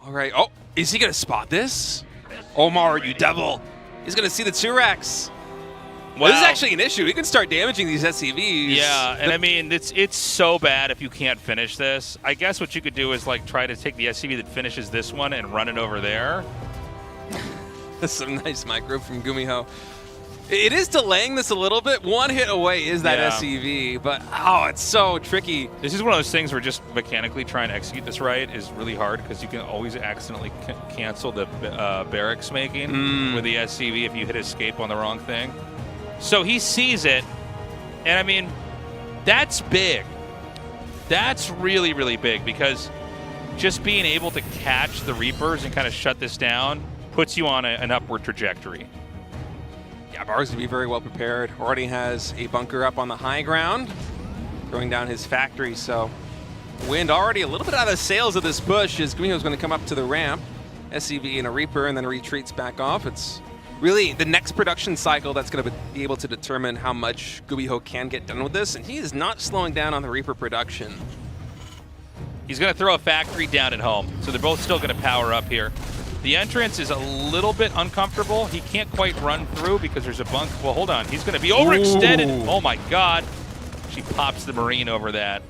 All right. Oh, is he going to spot this? Omar, you devil. He's going to see the 2-Rex. Well, this is actually an issue. He can start damaging these SCVs. Yeah, and I mean, it's so bad if you can't finish this. I guess what you could do is like try to take the SCV that finishes this one and run it over there. That's some nice micro from GuMiho. It is delaying this a little bit. One hit away is that SCV, but oh, it's so tricky. This is one of those things where just mechanically trying to execute this right is really hard because you can always accidentally cancel the barracks making with the SCV if you hit escape on the wrong thing. So he sees it, and I mean, that's big. That's really, really big because just being able to catch the Reapers and kind of shut this down puts you on an upward trajectory. Yeah, Maru's to be very well prepared. Already has a bunker up on the high ground, throwing down his factory. So wind already a little bit out of the sails of this push as GuMiho's going to come up to the ramp. SCV and a Reaper, and then retreats back off. It's really the next production cycle that's going to be able to determine how much GuMiho can get done with this, and he is not slowing down on the Reaper production. He's going to throw a factory down at home, so they're both still going to power up here. The entrance is a little bit uncomfortable. He can't quite run through because there's a bunk. Well, hold on. He's going to be overextended. Oh, my God. She pops the Marine over that.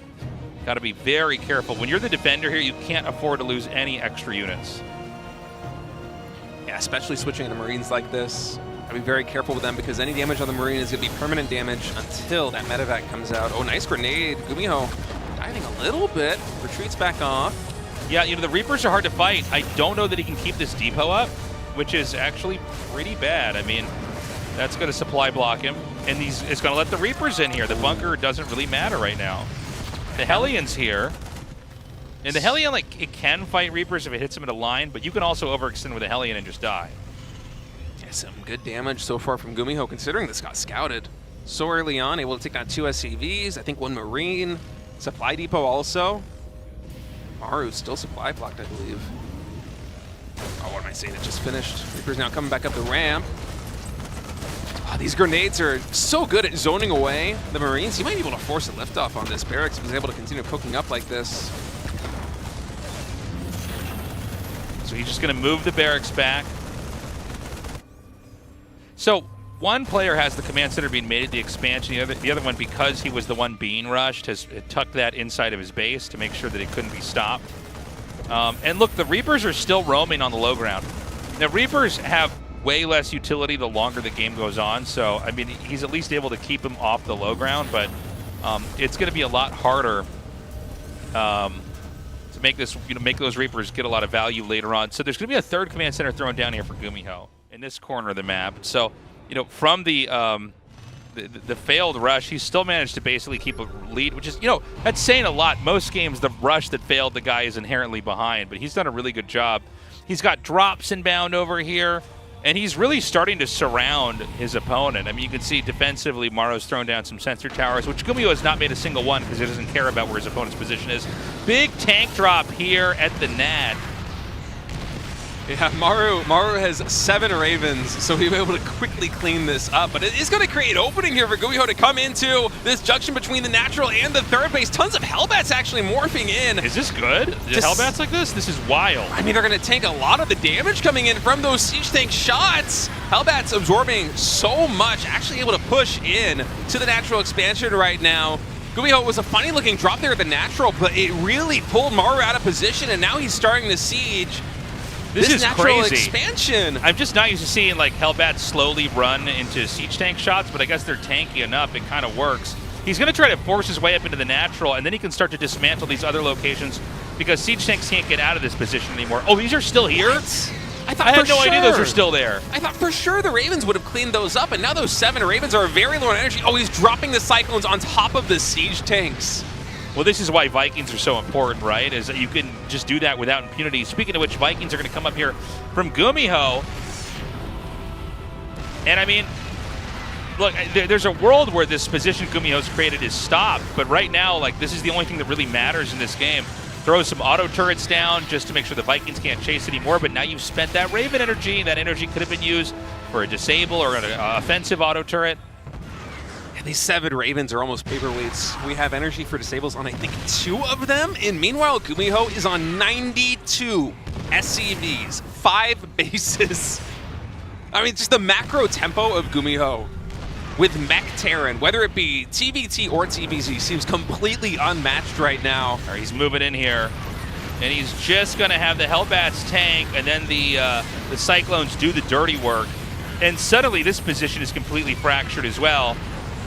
Got to be very careful. When you're the defender here, you can't afford to lose any extra units. Yeah, especially switching into Marines like this. I'd be very careful with them because any damage on the Marine is going to be permanent damage until that medevac comes out. Oh, nice grenade. GuMiho diving a little bit. Retreats back off. Yeah, you know, the Reapers are hard to fight. I don't know that he can keep this depot up, which is actually pretty bad. I mean, that's going to supply block him, and it's going to let the Reapers in here. The bunker doesn't really matter right now. The Hellions here, and the Hellion, like, it can fight Reapers if it hits him in a line, but you can also overextend with a Hellion and just die. Yeah, some good damage so far from GuMiho, considering this got scouted so early on, able to take down 2 SCVs, I think 1 Marine, supply depot also. Maru still supply blocked, I believe. Oh, what am I saying? It just finished. Reaper's now coming back up the ramp. Oh, these grenades are so good at zoning away the Marines. He might be able to force a liftoff on this barracks if he's able to continue poking up like this. So he's just going to move the barracks back. So one player has the command center being made at the expansion. The other one, because he was the one being rushed, has tucked that inside of his base to make sure that it couldn't be stopped. And look, the Reapers are still roaming on the low ground. Now, Reapers have way less utility the longer the game goes on. So, I mean, he's at least able to keep them off the low ground, but it's going to be a lot harder to make this, make those Reapers get a lot of value later on. So there's going to be a third command center thrown down here for GuMiho in this corner of the map. So, from the failed rush, he's still managed to basically keep a lead, which is, that's saying a lot. Most games, the rush that failed, the guy is inherently behind, but he's done a really good job. He's got drops inbound over here, and he's really starting to surround his opponent. I mean, you can see defensively, Maru's thrown down some sensor towers, which GuMiho has not made a single one because he doesn't care about where his opponent's position is. Big tank drop here at the NAD. Yeah, Maru has 7 Ravens, so he'll be able to quickly clean this up. But it is going to create opening here for GuMiho to come into this junction between the natural and the third base. Tons of Hellbats actually morphing in. Is this good? Hellbats like this? This is wild. I mean, they're going to tank a lot of the damage coming in from those siege tank shots. Hellbats absorbing so much, actually able to push in to the natural expansion right now. GuMiho was a funny looking drop there at the natural, but it really pulled Maru out of position, and now he's starting to siege. This is natural crazy. Expansion. I'm just not used to seeing like Hellbats slowly run into siege tank shots, but I guess they're tanky enough. It kind of works. He's going to try to force his way up into the natural, and then he can start to dismantle these other locations because siege tanks can't get out of this position anymore. Oh, these are still here? What? I had no idea those were still there. I thought for sure the Ravens would have cleaned those up, and now those 7 Ravens are very low on energy. Oh, he's dropping the Cyclones on top of the siege tanks. Well, this is why Vikings are so important, right? Is that you can just do that without impunity. Speaking of which, Vikings are going to come up here from GuMiho. And I mean, look, there's a world where this position GuMiho's created is stopped, but right now, like, this is the only thing that really matters in this game. Throw some auto turrets down just to make sure the Vikings can't chase anymore, but now you've spent that Raven energy. That energy could have been used for a disable or an offensive auto turret. And these 7 Ravens are almost paperweights. We have energy for disables on, I think, 2 of them. And meanwhile, GuMiho is on 92. SCVs, 5 bases. I mean, just the macro tempo of GuMiho with Mech Terran, whether it be TVT or TVZ, seems completely unmatched right now. All right, he's moving in here, and he's just going to have the Hellbats tank, and then the Cyclones do the dirty work. And suddenly this position is completely fractured as well,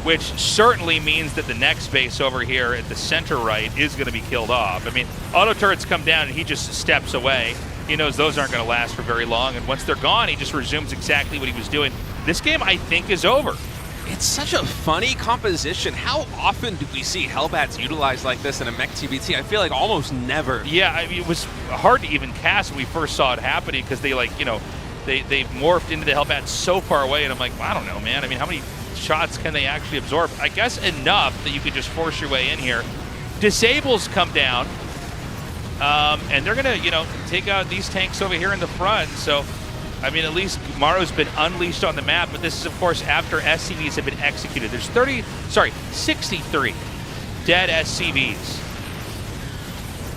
which certainly means that the next base over here at the center right is going to be killed off. I mean, auto turrets come down, and he just steps away. He knows those aren't going to last for very long, and once they're gone, he just resumes exactly what he was doing. This game, I think, is over. It's such a funny composition. How often do we see Hellbats utilized like this in a Mech TBT? I feel like almost never. Yeah, I mean, it was hard to even cast when we first saw it happening because they, like, you know, they morphed into the Hellbats so far away, and I'm like, well, I don't know, man. I mean, how many shots can they actually absorb? I guess enough that you could just force your way in here. Disables come down. And they're going to, you know, take out these tanks over here in the front. So, I mean, at least Maru's been unleashed on the map, but this is, of course, after SCVs have been executed. There's 63 dead SCVs.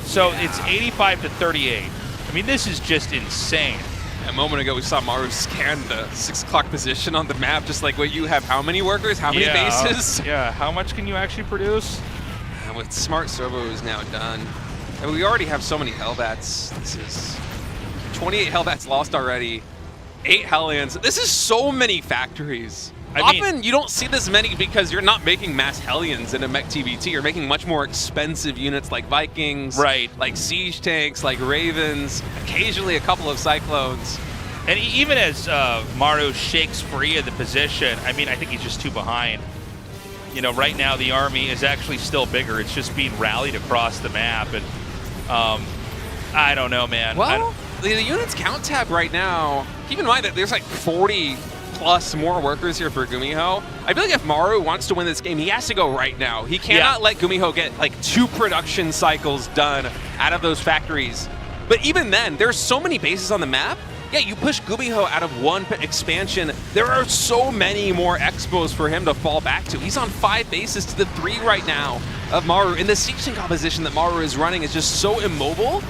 So it's 85 to 38. I mean, this is just insane. A moment ago, we saw Maru scan the 6 o'clock position on the map, just like what you have. How many workers? How many bases? Yeah, how much can you actually produce? And with Smart Servo is now done. And we already have so many Hellbats. This is 28 Hellbats lost already, 8 Hellions. This is so many factories. Often you don't see this many because you're not making mass Hellions in a Mech TVT. You're making much more expensive units like Vikings, right? Like siege tanks, like Ravens, occasionally a couple of Cyclones. And even as Maru shakes free of the position, I mean, I think he's just too behind. You know, right now the army is actually still bigger. It's just being rallied across the map, and I don't know, man. Well, the units count tab right now, keep in mind that there's like 40 plus more workers here for GuMiho. I feel like if Maru wants to win this game, he has to go right now. He cannot let GuMiho get like 2 production cycles done out of those factories. But even then, there's so many bases on the map. Yeah, you push GuMiho out of 1 expansion. There are so many more expos for him to fall back to. He's on 5 bases to the 3 right now of Maru. And the siege tank composition that Maru is running is just so immobile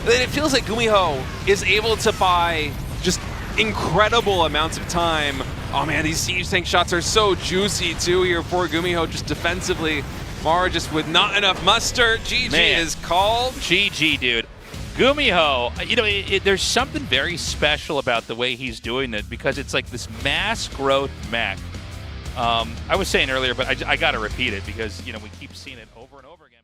that it feels like GuMiho is able to buy just incredible amounts of time. Oh man, these siege tank shots are so juicy too here for GuMiho just defensively. Maru just with not enough muster. GG is called. GG, dude. GuMiho, you know, there's something very special about the way he's doing it because it's like this mass growth mech. I was saying earlier, but I got to repeat it because, you know, we keep seeing it over and over again.